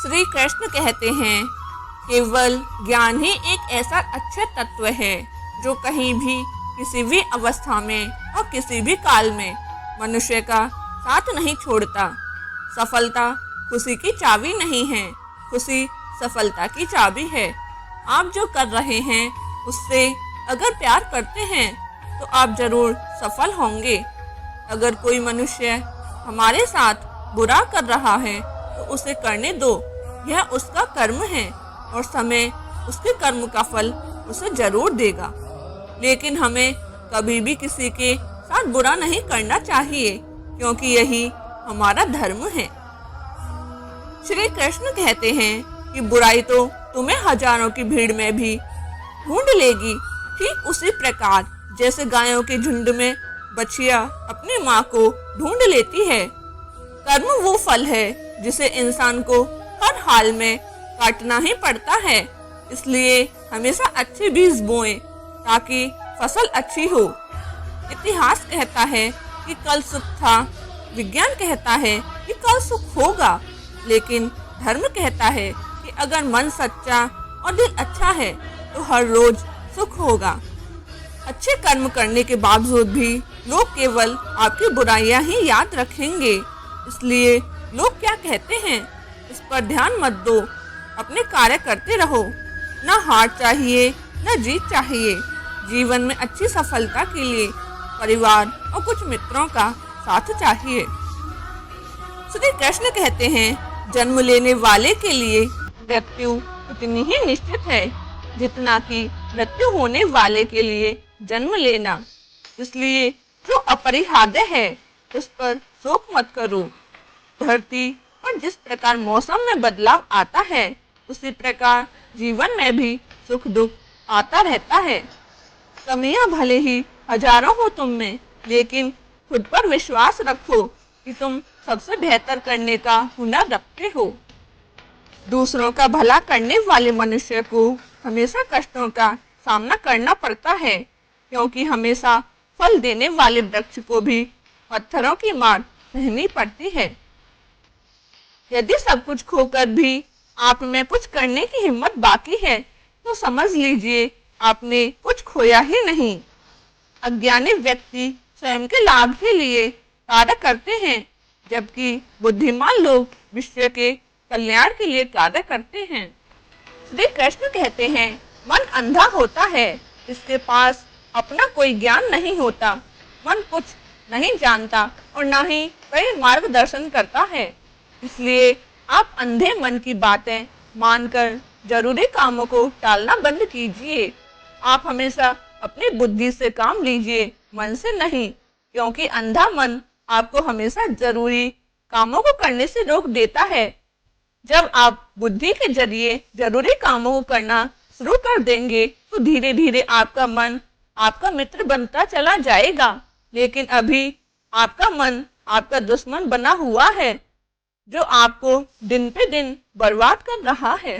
श्री कृष्ण कहते हैं, केवल ज्ञान ही एक ऐसा अच्छा तत्व है जो कहीं भी, किसी भी अवस्था में और किसी भी काल में मनुष्य का साथ नहीं छोड़ता। सफलता खुशी की चाबी नहीं है, खुशी सफलता की चाबी है। आप जो कर रहे हैं उससे अगर प्यार करते हैं तो आप जरूर सफल होंगे। अगर कोई मनुष्य हमारे साथ बुरा कर रहा है तो उसे करने दो, यह उसका कर्म है और समय उसके कर्म का फल उसे जरूर देगा। लेकिन हमें कभी भी किसी के साथ बुरा नहीं करना चाहिए, क्योंकि यही हमारा धर्म है। श्री कृष्ण कहते हैं कि बुराई तो तुम्हें हजारों की भीड़ में भी ढूंढ लेगी, ठीक उसी प्रकार जैसे गायों के झुंड में बछिया अपनी माँ को ढूंढ लेती है। कर्म वो फल है जिसे इंसान को हर हाल में काटना ही पड़ता है, इसलिए हमेशा अच्छे बीज बोएं ताकि फसल अच्छी हो। इतिहास कहता है कि कल सुख था, विज्ञान कहता है कि कल सुख होगा, लेकिन धर्म कहता है कि अगर मन सच्चा और दिल अच्छा है तो हर रोज सुख होगा। अच्छे कर्म करने के बावजूद भी लोग केवल आपकी बुराइयां ही याद रखेंगे, इसलिए लोग क्या कहते हैं इस पर ध्यान मत दो, अपने कार्य करते रहो। ना हार चाहिए ना जीत चाहिए। जीवन में अच्छी सफलता के लिए परिवार और कुछ मित्रों का साथ चाहिए। श्री कृष्ण कहते हैं, जन्म लेने वाले के लिए मृत्यु उतनी ही निश्चित है जितना कि मृत्यु होने वाले के लिए जन्म लेना। इसलिए जो अपरिहार्य है उस पर शोक मत करो। धरती पर जिस प्रकार मौसम में बदलाव आता है उसी प्रकार जीवन में भी सुख दुख आता रहता है। कमियां भले ही हजारों हो तुम में, लेकिन खुद पर विश्वास रखो कि तुम सबसे बेहतर करने का हुनर रखते हो। दूसरों का भला करने वाले मनुष्य को हमेशा कष्टों का सामना करना पड़ता है, क्योंकि हमेशा फल देने वाले वृक्ष को भी पत्थरों की मार सहनी पड़ती है। यदि सब कुछ खोकर भी आप में कुछ करने की हिम्मत बाकी है तो समझ लीजिए आपने कुछ खोया ही नहीं। अज्ञानी व्यक्ति स्वयं के लाभ के लिए कार्य करते हैं, जबकि बुद्धिमान लोग विश्व के कल्याण के लिए कार्य करते हैं। श्री कृष्ण कहते हैं, मन अंधा होता है, इसके पास अपना कोई ज्ञान नहीं होता। मन कुछ नहीं जानता और न ही कोई मार्गदर्शन करता है। इसलिए आप अंधे मन की बातें मानकर जरूरी कामों को टालना बंद कीजिए। आप हमेशा अपनी बुद्धि से काम लीजिए, मन से नहीं, क्योंकि अंधा मन आपको हमेशा जरूरी कामों को करने से रोक देता है। जब आप बुद्धि के जरिए जरूरी कामों को करना शुरू कर देंगे तो धीरे धीरे आपका मन आपका मित्र बनता चला जाएगा। लेकिन अभी आपका मन आपका दुश्मन बना हुआ है, जो आपको दिन पे दिन बर्बाद कर रहा है।